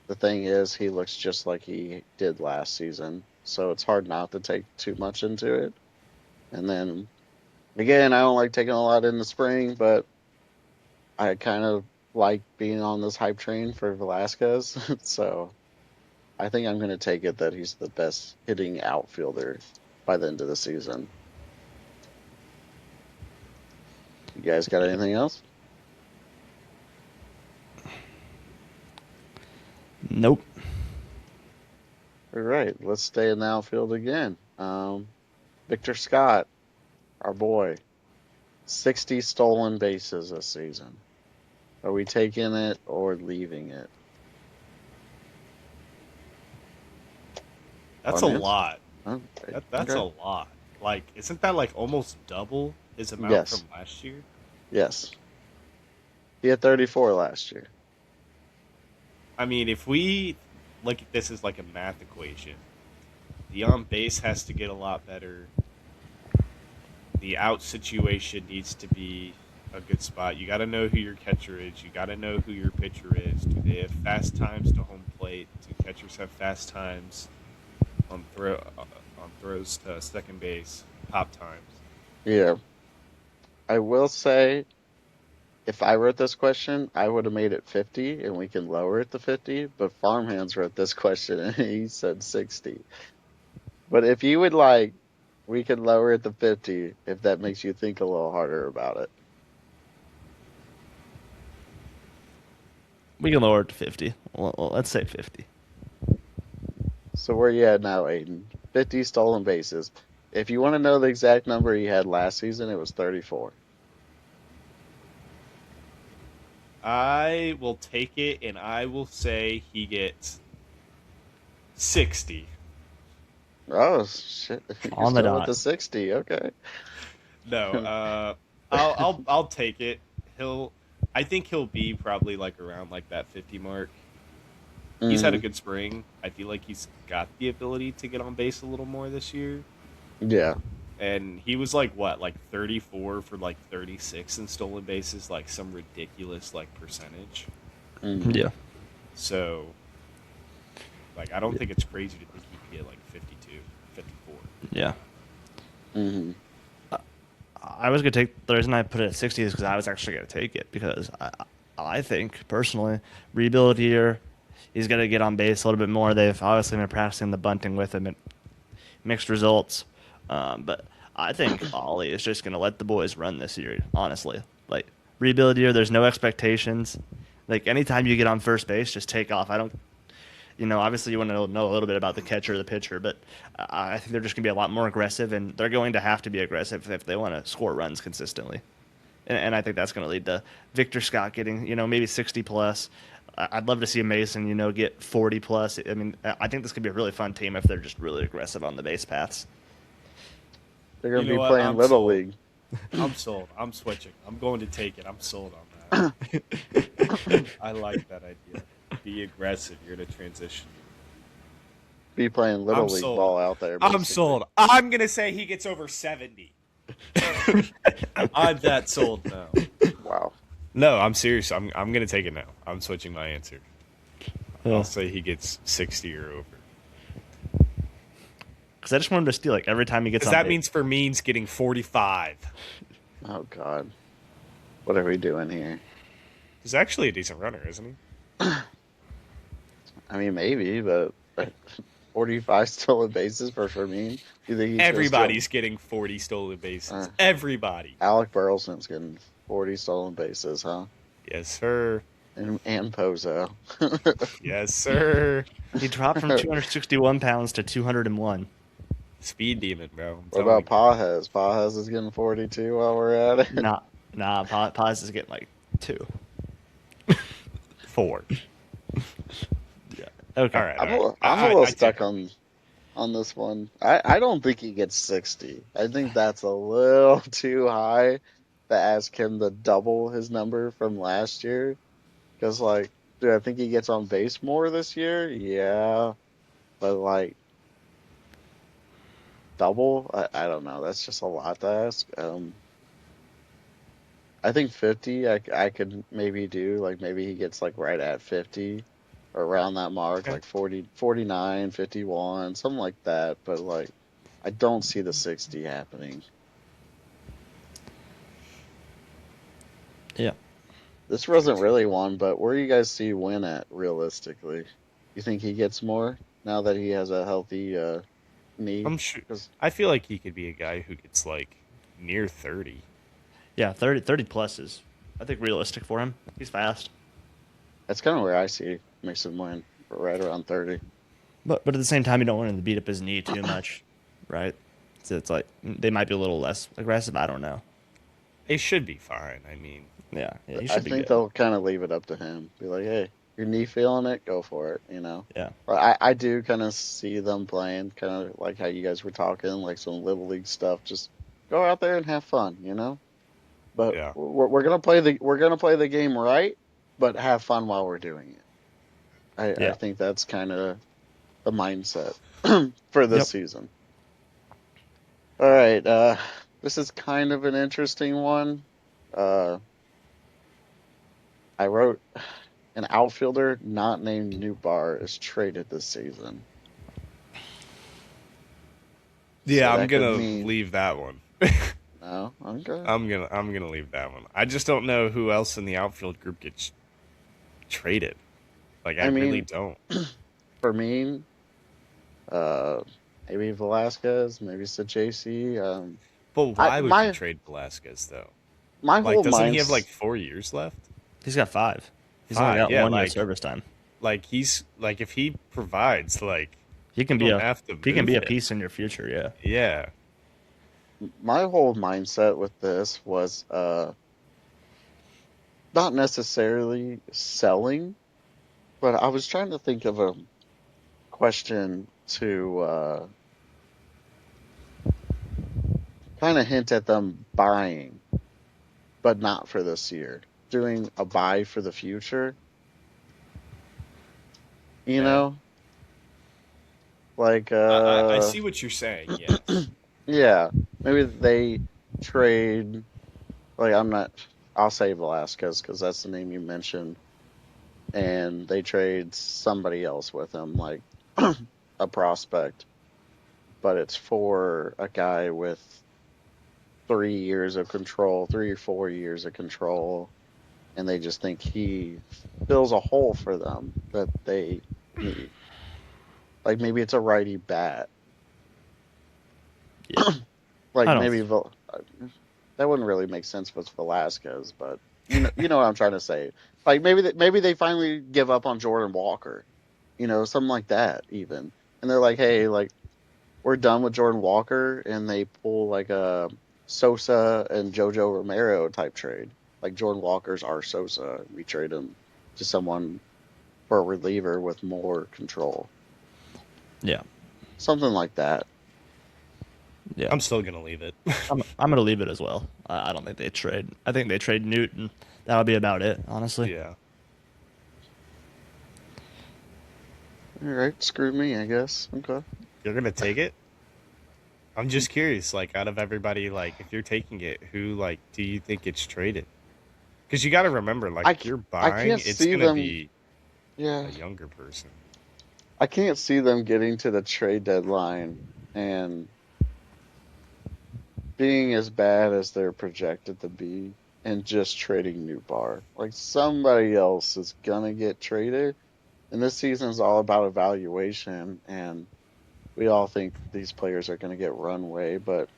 the thing is, he looks just like he did last season, so it's hard not to take too much into it. And then again, I don't like taking a lot in the spring, but I kind of like being on this hype train for Velasquez. So I think I'm going to take it that he's the best hitting outfielder by the end of the season. You guys got Yeah. anything else? Nope. All right, let's stay in the outfield again. Victor Scott, our boy, 60 stolen bases this season. Are we taking it or leaving it? That's a Comments? lot. Oh, That's a okay. lot. Like, isn't that like almost double his amount from Yes, last year? yes. He had 34 last year. I mean, if we look at this as like a math equation, the on base has to get a lot better. The out situation needs to be a good spot. You got to know who your catcher is. You got to know who your pitcher is. Do they have fast times to home plate? Do catchers have fast times on throws to second base? Pop times. Yeah, I will say if I wrote this question, I would have made it 50 and we can lower it to 50, but Farmhands wrote this question and he said 60. But if you would like, we could lower it to 50 if that makes you think a little harder about it. We can lower it to 50. Well, let's say 50. So where you at now, Aiden? 50 stolen bases. If you want to know the exact number he had last season, it was 34. I will take it, and I will say he gets 60. Oh shit. You're On the still with dot. the 60. Okay. No, I'll take it. He'll, I think he'll be probably like around like that 50 mark. He's had a Hmm. good spring. I feel like he's got the ability to get on base a little more this year. Yeah. And he was like what, like 34 for like 36 in stolen bases, like some ridiculous like percentage. Hmm. Yeah. So, like, I don't think it's crazy to think he could get like 52, 54. Yeah. Hmm. I was gonna take the reason I put it at 60 is because I was actually gonna take it because I think personally rebuild year he's gonna get on base a little bit more. They've obviously been practicing the bunting with him and mixed results, but I think Ollie is just gonna let the boys run this year. Honestly, like rebuild year, there's no expectations. Like anytime you get on first base, just take off. I don't obviously you want to know a little bit about the catcher or the pitcher, but I think they're just going to be a lot more aggressive, and they're going to have to be aggressive if they want to score runs consistently. And I think that's going to lead to Victor Scott getting, maybe 60 plus. I'd love to see Mason, get 40 plus. I mean, I think this could be a really fun team if they're just really aggressive on the base paths. They're You gonna know be what? playing I'm Little sold. League. I'm sold. I'm switching. I'm going to take it. I'm sold on that. I like that idea. Be aggressive. You're in a transition. Be playing I'm Little League sold. ball out there, I'm basically. sold. I'm gonna say he gets over 70. I'm that sold now. Wow. No, I'm serious. I'm gonna take it now. I'm switching my answer. I'll Because say he gets 60 or over. I just want him to steal like every time he gets Because on that base. means Fermin's getting 45. Oh God. What are we doing here? He's actually a decent runner, isn't he? I mean, maybe, but 45 stolen bases for me. You think he's gonna steal? Everybody's getting 40 stolen bases. Uh, Everybody. Alec Burleson's getting 40 stolen bases, huh? Yes, sir. And Pozo. Yes, sir. He dropped from 261 pounds to 201. Speed demon, bro. I'm What telling about you. Pajes? Pajes is getting 42 while we're at it. Paz is getting like 2. 4. Yeah. Okay. All right. I'm All right. a, I'm a little I take stuck it. on on this one. I don't think he gets 60. I think that's a little too high to ask him to double his number from last year. Because, like, do I think he gets on base more this year? Yeah. But, like, double? I don't know. That's just a lot to ask. I think 50 I could maybe do. Like, maybe he gets, like, right at 50 or around that mark, Okay. like 40, 49, 51, something like that. But, like, I don't see the 60 happening. Yeah. This Could wasn't see really it. one, but where do you guys see Win at realistically? You think he gets more now that he has a healthy knee? I'm sure. Because I feel like he could be a guy who gets like near 30. Yeah, 30 plus is, I think, realistic for him. He's fast. that's kind of where I see Mason Win, right around 30. But at the same time, you don't want him to beat up his knee too much, right? So it's like they might be a little less aggressive. I don't know. It should be fine. I mean, Yeah, he I should be think good. they'll kind of leave it up to him. Be like, hey, your knee feeling it? Go for it, you know? Yeah, But I do kind of see them playing kind of like how you guys were talking, like some Little League stuff. Just go out there and have fun, you know? But yeah. we're gonna play the game right, but have fun while we're doing it. I yeah, think that's kind of the mindset for this yep. season. All right, this is kind of an interesting one. Uh, I wrote an outfielder not named New Bar is traded this season. So Yeah, I'm that could gonna mean leave that one. no. Okay. I'm gonna leave that one. I just don't know who else in the outfield group gets traded. Like I I really mean, don't. for me, uh, maybe Velasquez, maybe Sajaci. But I why would you trade Velasquez though? my Like, whole doesn't he have mind's like 4 years left? He's got 5. He's only 5, got yeah. 1 year service time. He's like if he provides, like He you can be don't a have to he can be move a him. piece in your future. Yeah, Yeah, my whole mindset with this was not necessarily selling, but I was trying to think of a question to kind of hint at them buying, but not for this year. Doing a buy for the future, you okay. know? Like I see what you're saying. Yes. yeah, maybe they trade like I'm not I'll say Velasquez because that's the name you mentioned and they trade somebody else with him like a prospect, but it's for a guy with 3 years of control, 3 or 4 years of control, and they just think he fills a hole for them that they need. Like maybe it's a righty bat. yeah. Like I don't. maybe that wouldn't really make sense with Velasquez, but you know what I'm trying to say. Like maybe they finally give up on Jordan Walker, you know, something like that even. And they're like, hey, like we're done with Jordan Walker, and they pull like a Sosa and JoJo Romero type trade. Like Jordan Walker's our Sosa. We trade him to someone for a reliever with more control. Yeah, Something like that. yeah. I'm still gonna leave it. I'm gonna leave it as well. I don't think they trade. I think they trade Newton. That'll be about it, honestly. Yeah. All right, screw me, I guess. Okay. You're gonna take it? I'm just curious, like out of everybody, like if you're taking it, who like do you think gets traded? Because you got to remember, like if you're I buying, can't it's see gonna them. be Yeah, a younger person. I can't see them getting to the trade deadline and being as bad as they're projected to be and just trading new bar. Like somebody else is gonna get traded. And this season is all about evaluation and we all think these players are gonna get runway, but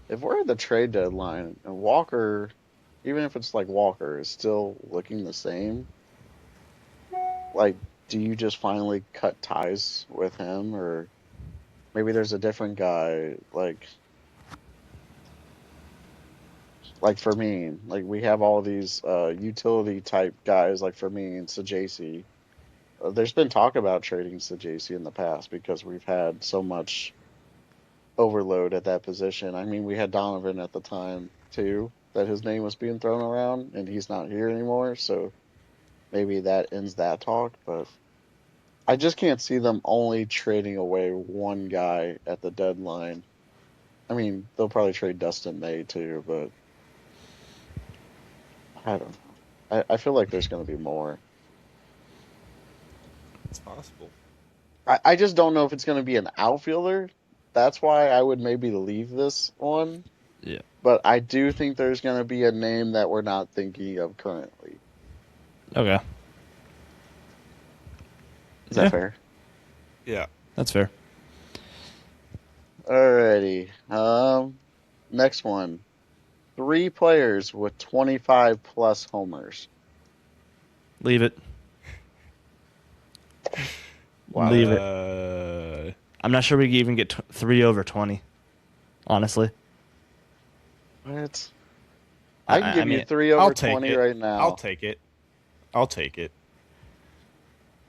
if we're at the trade deadline and Walker, even if it's like Walker is still looking the same, like do you just finally cut ties with him or maybe there's a different guy like for me, like we have all these utility type guys like for me and Sajaci, there's been talk about trading JC in the past because we've had so much overload at that position. I mean, we had Donovan at the time too, that his name was being thrown around, and he's not here anymore. So maybe that ends that talk. But I just can't see them only trading away one guy at the deadline. I mean, they'll probably trade Dustin May too, but I don't know. I feel like there's going to be more. It's possible. I just don't know if it's going to be an outfielder. That's why I would maybe leave this one. Yeah. But I do think there's going to be a name that we're not thinking of currently. Okay. Is that fair? Yeah. That's fair. Alrighty. Next one. 3 players with 25 plus homers. Leave it. Wow. Leave it. I'm not sure we can even get 3 over 20. Honestly. What? I can give you mean, 3 over I'll take 20 it. right now. I'll take it. I'll take it.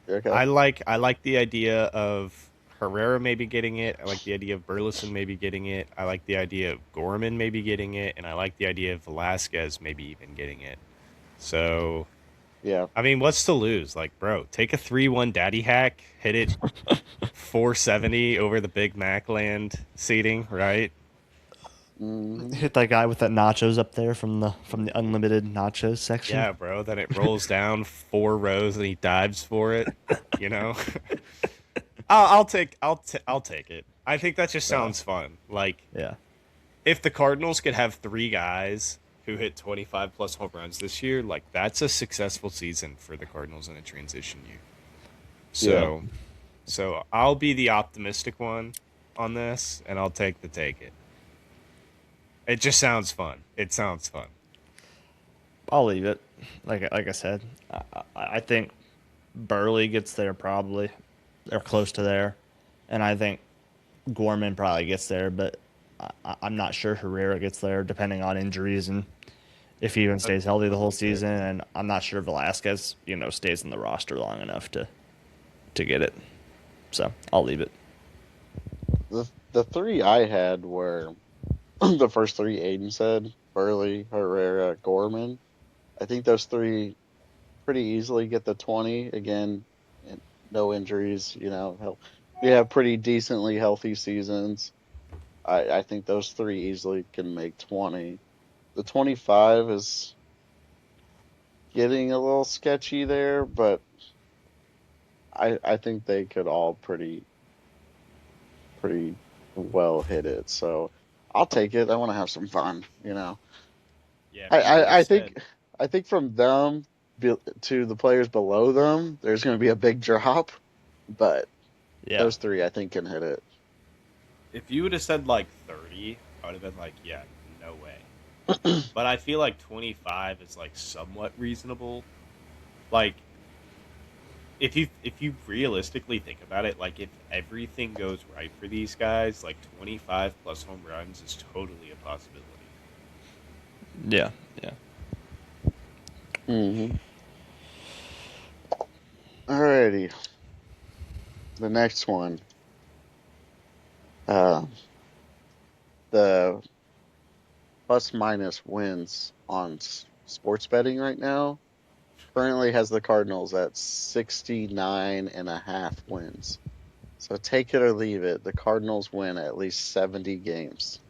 Okay. I like the idea of Herrera maybe getting it. I like the idea of Burleson maybe getting it. I like the idea of Gorman maybe getting it, and I like the idea of Velasquez maybe even getting it. So, Yeah. I mean, what's to lose? Like, bro, take a 3-1 daddy hack, hit it 470 over the Big Mac land seating, right? Hit that guy with that nachos up there from the unlimited nachos section. Yeah, bro. Then it rolls down 4 rows and he dives for it. You know, I'll take it. I think that just sounds fun. Like, Yeah. if the Cardinals could have 3 guys who hit 25 plus home runs this year, like that's a successful season for the Cardinals in a transition year. So I'll be the optimistic one on this, and I'll take it. It just sounds fun. It sounds fun. I'll leave it. Like I said, I think Burley gets there probably. They're close to there, and I think Gorman probably gets there, but I'm not sure Herrera gets there, depending on injuries and if he even stays healthy the whole season. And I'm not sure Velasquez, stays in the roster long enough to get it. So I'll leave it. The 3 I had were the first 3 Aiden said: Burley, Herrera, Gorman. I think those 3 pretty easily get the 20. Again, no injuries, we have pretty decently healthy seasons. I think those 3 easily can make 20. The 25 is getting a little sketchy there, but I think they could all pretty well hit it. So I'll take it. I want to have some fun. Yeah, I think from them to the players below them, there's going to be a big drop, but Yeah. those 3 I think can hit it. if you would have said like 30, I would have been like, yeah, no way. But I feel like 25 is like somewhat reasonable. Like, if you realistically think about it, like if everything goes right for these guys, like 25 plus home runs is totally a possibility. Yeah. Yeah. Mm-hmm. Alrighty. The next one. The plus minus wins on sports betting right now currently has the Cardinals at 69.5 wins. So take it or leave it. The Cardinals win at least 70 games.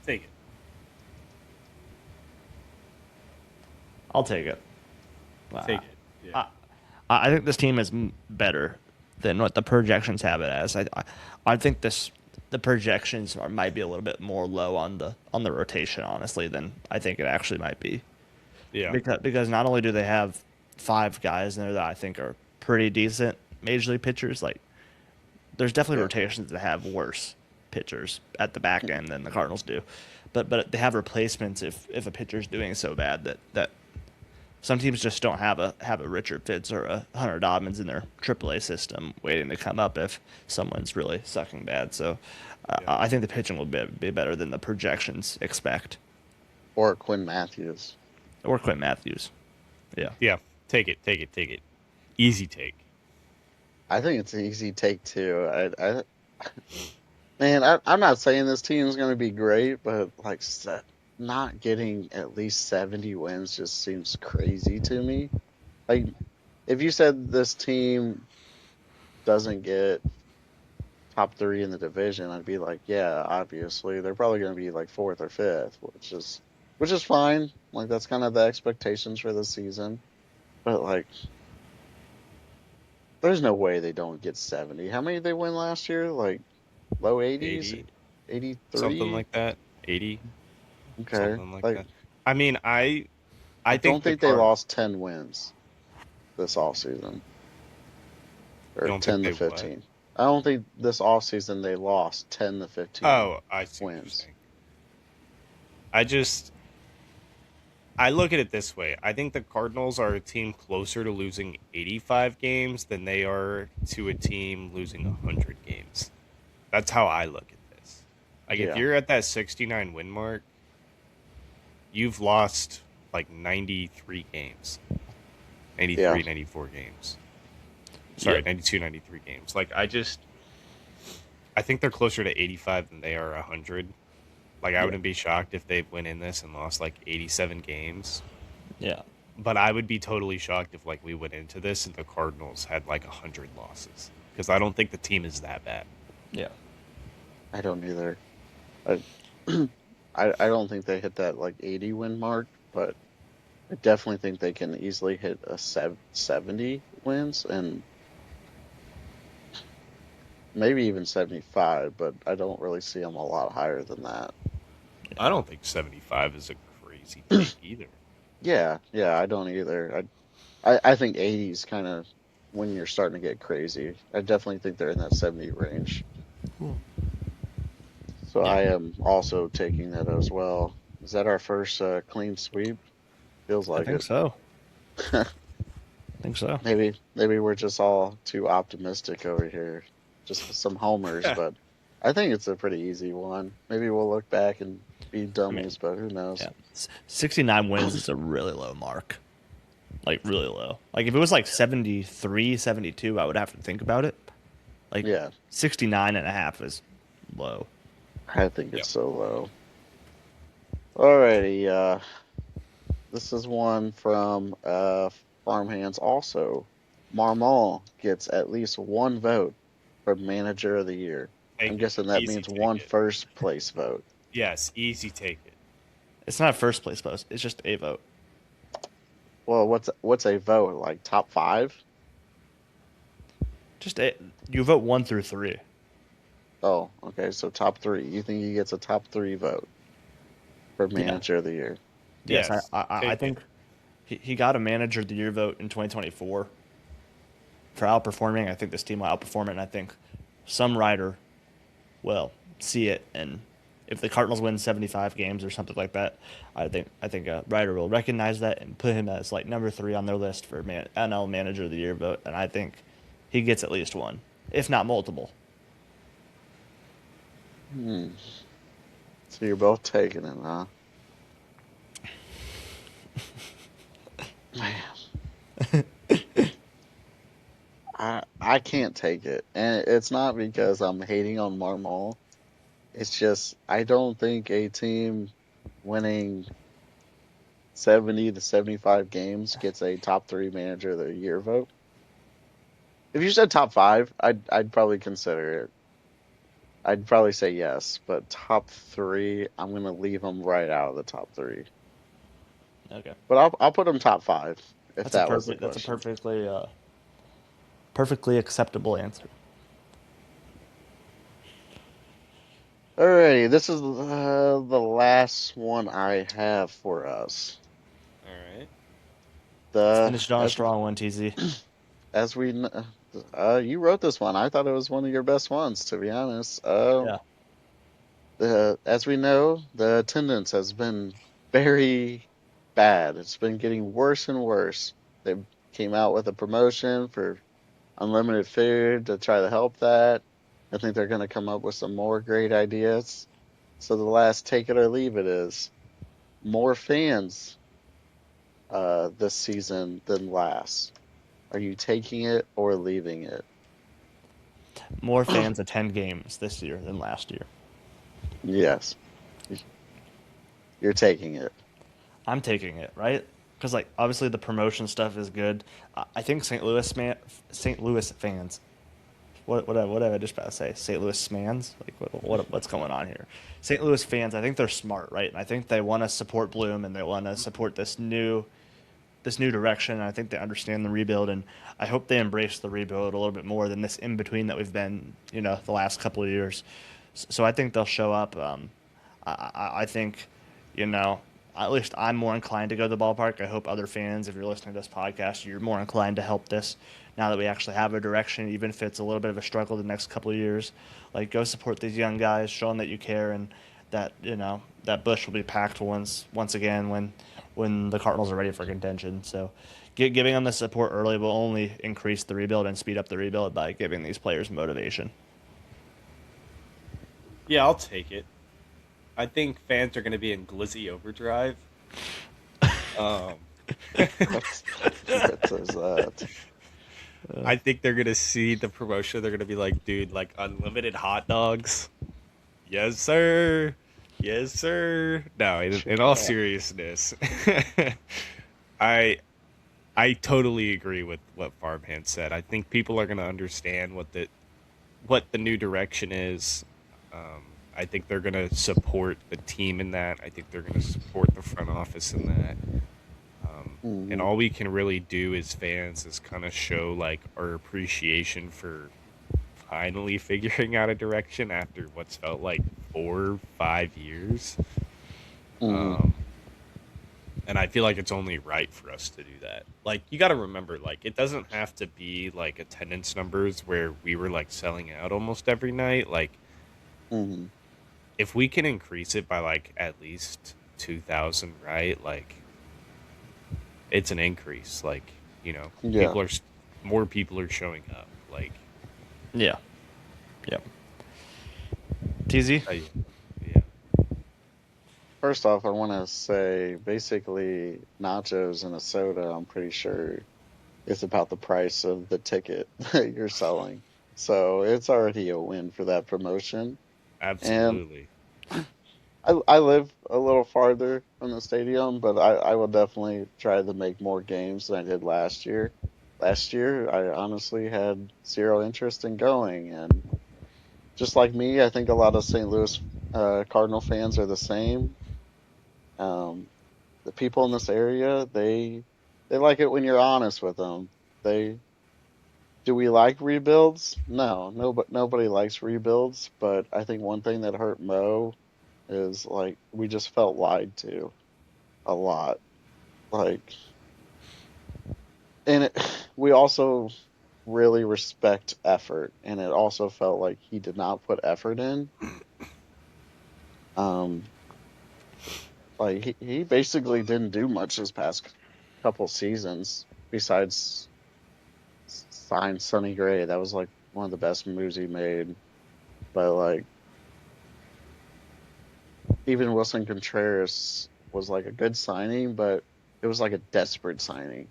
Take it. I'll take it. Take it. Yeah. I think this team is better than what the projections have it as. I think the projections might be a little bit more low on the rotation, honestly, than I think it actually might be. Yeah. Because not only do they have 5 guys in there that I think are pretty decent major league pitchers, like there's definitely rotations that have worse pitchers at the back end than the Cardinals do, but they have replacements if a pitcher's doing so bad that some teams just don't have a Richard Fitz or a Hunter Dobbins in their AAA system waiting to come up if someone's really sucking bad. So I think the pitching will be better than the projections expect. Or Quinn Matthews. Or Quinn Matthews. Yeah. Yeah. Take it. Easy take. I think it's an easy take too. Man, I'm not saying this team is going to be great, but like not getting at least 70 wins just seems crazy to me. Like if you said this team doesn't get top three in the division, I'd be like, yeah, obviously they're probably going to be like fourth or fifth, which is fine. Like that's kind of the expectations for the season. But like, there's no way they don't get 70. How many did they win last year? Like low 80s, 80, something 83. like that. 80, Okay, something like like that. I mean, I I don't think the think they card. lost 10 wins this offseason You or don't think 10 to they what? 15. I don't think this offseason they lost 10 to 15 Oh, I see what you're wins. saying. I just I look at it this way. I think the Cardinals are a team closer to losing 85 games than they are to a team losing 100 games. That's how I look at this. Like if Yeah, you're at that 69 win mark, you've lost like 93 games. yeah. 93, 94 games. Sorry, Yep. 92, 93 games. Like I think they're closer to 85 than they are 100. Like I Yeah. wouldn't be shocked if they went in this and lost like 87 games. Yeah. But I would be totally shocked if like we went into this and the Cardinals had like 100 losses because I don't think the team is that bad. Yeah. I don't either. I, I don't think they hit that like 80 win mark, but I definitely think they can easily hit a 70 wins and maybe even 75, but I don't really see them a lot higher than that. I don't think 75 is a crazy take either. Yeah, yeah, I don't either. I think 80 is kind of when you're starting to get crazy. I definitely think they're in that 70 range. So Yeah. I am also taking that as well. Is that our first clean sweep? Feels I like think it. so. I think so. Maybe we're just all too optimistic over here, just some homers, but I think it's a pretty easy one. Maybe we'll look back and be I mean, dummies, but who knows? yeah. 69 wins is a really low mark. Like, really low. Like, if it was like 73, 72, I would have to think about it. Like, Yeah, 69 and a half is low. I think Yep. it's so low. Alrighty, this is one from Farmhands also. Marmol gets at least one vote for Manager of the Year. I'm Take it. guessing that Easy means take one it. first place vote. Yes, easy take it. It's not a first place post. It's just a vote. Well, what's a vote? Like top five? Just a, you vote one through three. Oh, okay, so top three. You think he gets a top three vote for Yeah. Manager of the Year? Yes, Yes, I take it. think he got a manager of the year vote in 2024 for outperforming. I think this team will outperform it, and I think some writer will see it. And if the Cardinals win 75 games or something like that, I think a writer will recognize that and put him as like number three on their list for NL Manager of the Year vote. And I think he gets at least one, if not multiple. Hmm. So you're both taking it, huh? Man, I can't take it, and it's not because I'm hating on Marmol. It's just I don't think a team winning 70 to 75 games gets a top three Manager of the Year vote. If you said top five, I'd probably consider it. I'd probably say yes, but top three, I'm gonna leave them right out of the top three. Okay, But I'll put them top five if that was the that's a question. perfectly acceptable answer. Alrighty, this is the last one I have for us. All right. Let's The finish it on a as strong one, TZ. as we you wrote this one. I thought it was one of your best ones, to be honest. Yeah. The as we know, the attendance has been very bad. It's been getting worse and worse. They came out with a promotion for unlimited food to try to help that. I think they're going to come up with some more great ideas. So the last take it or leave it is more fans this season than last. Are you taking it or leaving it? More fans attend games this year than last year. Yes, you're taking it. I'm taking it, right? Because like obviously the promotion stuff is good. I think St. Louis fans. What did I just about to say? St. Louis mans? Like what's going on here? St. Louis fans. I think they're smart, right? And I think they want to support Bloom and they want to support this new direction. And I think they understand the rebuild, and I hope they embrace the rebuild a little bit more than this in between that we've been, the last couple of years. So I think they'll show up. I think, you know, at least I'm more inclined to go to the ballpark. I hope other fans, if you're listening to this podcast, you're more inclined to help this now that we actually have a direction, even if it's a little bit of a struggle the next couple of years. Like, go support these young guys, show them that you care, and that that bush will be packed once again when the Cardinals are ready for contention. So, giving them the support early will only increase the rebuild and speed up the rebuild by giving these players motivation. Yeah, I'll take it. I think fans are going to be in glizzy overdrive. Um, That's that's that. I think they're going to see the promotion. They're going to be like, dude, like unlimited hot dogs. Yes, sir. Yes, sir. No, in all seriousness, I I totally agree with what Farmhand said. I think people are going to understand what the new direction is. Um, I think they're going to support the team in that. I think they're going to support the front office in that. And Mhm. all we can really do as fans is kind of show like our appreciation for finally figuring out a direction after what's felt like 4, 5 years. Mhm. Um, and I feel like it's only right for us to do that. Like you got to remember, like it doesn't have to be like attendance numbers where we were like selling out almost every night. Like Mhm. if we can increase it by like at least 2,000, right? Like it's an increase. Like Yeah. people are more people are showing up. Like Yeah. Yep. TZ. I, yeah, First off, I want to say basically nachos and a soda. I'm pretty sure it's about the price of the ticket that you're selling, so it's already a win for that promotion. And absolutely. I live a little farther from the stadium, but I will definitely try to make more games than I did last year. Last year, I honestly had zero interest in going, and just like me, I think a lot of St. Louis Cardinal fans are the same. Um, the people in this area, they like it when you're honest with them. They Do we like rebuilds? No, but nobody likes rebuilds. But I think one thing that hurt Mo is like we just felt lied to a lot. Like, and we also really respect effort, and it also felt like he did not put effort in. Um, like he basically didn't do much this past couple seasons besides sign Sonny Gray. That was like one of the best moves he made. But like even Wilson Contreras was like a good signing, but it was like a desperate signing.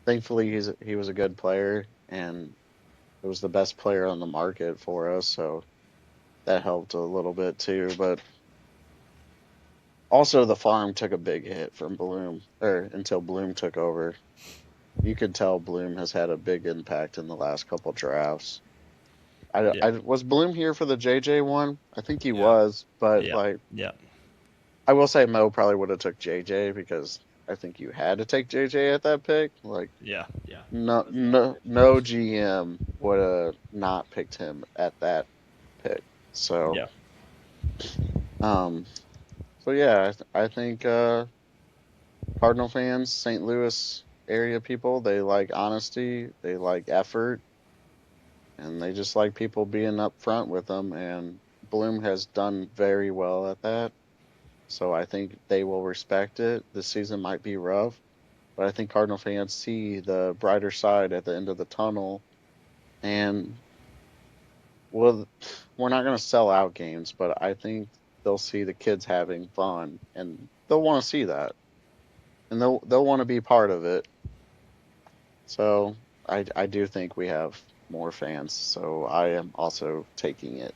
Thankfully, he was a good player and it was the best player on the market for us, so that helped a little bit too. But also, the farm took a big hit from Bloom, or until Bloom took over. You could tell Bloom has had a big impact in the last couple drafts. Yeah. I was Bloom here for the JJ one. I think he Yeah. was, but Yeah. like Yeah. I will say Mo probably would have took JJ because I think you had to take JJ at that pick. Like Yeah. Yeah. no GM would have not picked him at that pick. So Yeah. um so yeah, I think Cardinal fans, St. Louis area people, they like honesty, they like effort, and they just like people being upfront with them. And Bloom has done very well at that. So I think they will respect it. This season might be rough, but I think Cardinal fans see the brighter side at the end of the tunnel. And well, we're not going to sell out games, but I think they'll see the kids having fun, and they'll want to see that, and they'll want to be part of it. So I do think we have more fans, so I am also taking it.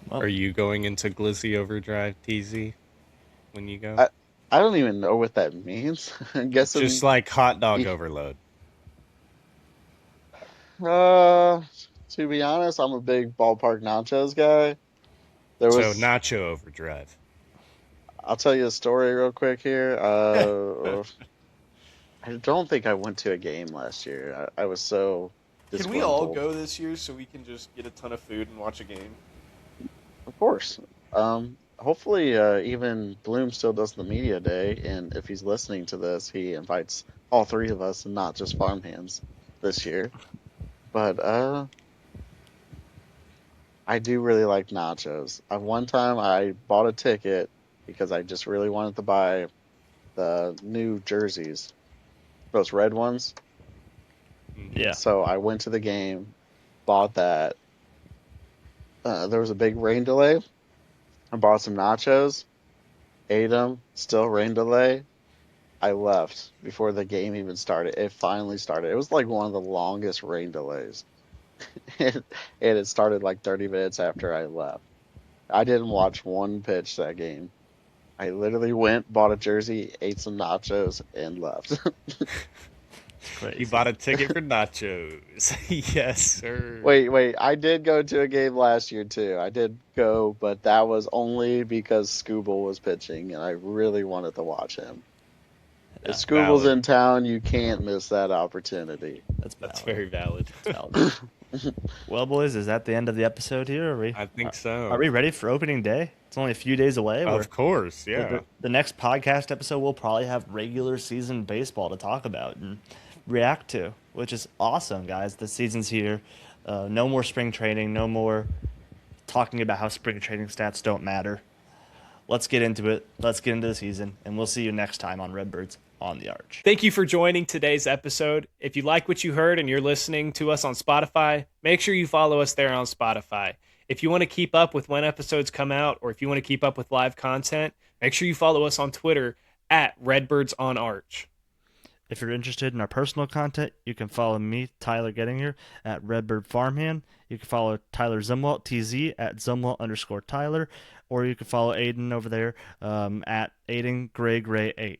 Well, Are you going into Glizzy Overdrive, TZ, when you go? I I don't even know what that means. I'm Just guessing. like hot dog e- overload. Uh, to be honest, I'm a big ballpark nachos guy. There So was, Nacho Overdrive. I'll tell you a story real quick here. I don't think I went to a game last year. I was so Can we all disgruntled. go this year so we can just get a ton of food and watch a game? Of course. Hopefully, even Bloom still does the media day, and if he's listening to this, he invites all three of us and not just farmhands this year. But I do really like nachos. One time I bought a ticket because I just really wanted to buy the new jerseys, those red ones. Hmm. yeah. So I went to the game, bought that. There was a big rain delay. I bought some nachos, ate them, still rain delay. I left before the game even started. It finally started. It was like one of the longest rain delays. And it started like 30 minutes after I left. I didn't watch one pitch that game. I literally went, bought a jersey, ate some nachos, and left. It's You crazy. bought a ticket for nachos. Yes, sir. Wait. I did go to a game last year too. I did go, but that was only because Scooble was pitching and I really wanted to watch him. If Yeah, Scooble's Valid. in town, you can't miss that opportunity. that's That's valid. very valid. That's valid. Well, boys, is that the end of the episode here? I think Are so. we ready for opening day? It's only a few days away. Of course, yeah. The next podcast episode will probably have regular season baseball to talk about and react to, which is awesome, guys. The season's here. No more spring training. No more talking about how spring training stats don't matter. Let's get into it. Let's get into the season, and we'll see you next time on Redbirds on the Arch. Thank you for joining today's episode. If you like what you heard and you're listening to us on Spotify, make sure you follow us there on Spotify. If you want to keep up with when episodes come out, or if you want to keep up with live content, make sure you follow us on Twitter at Redbirds on Arch. If you're interested in our personal content, you can follow me, Tyler Gettinger, at Redbird Farmhand. You can follow Tyler Zumwalt, TZ, at Zumwalt_Tyler, or you can follow Aiden over there at Aiden Gray 8.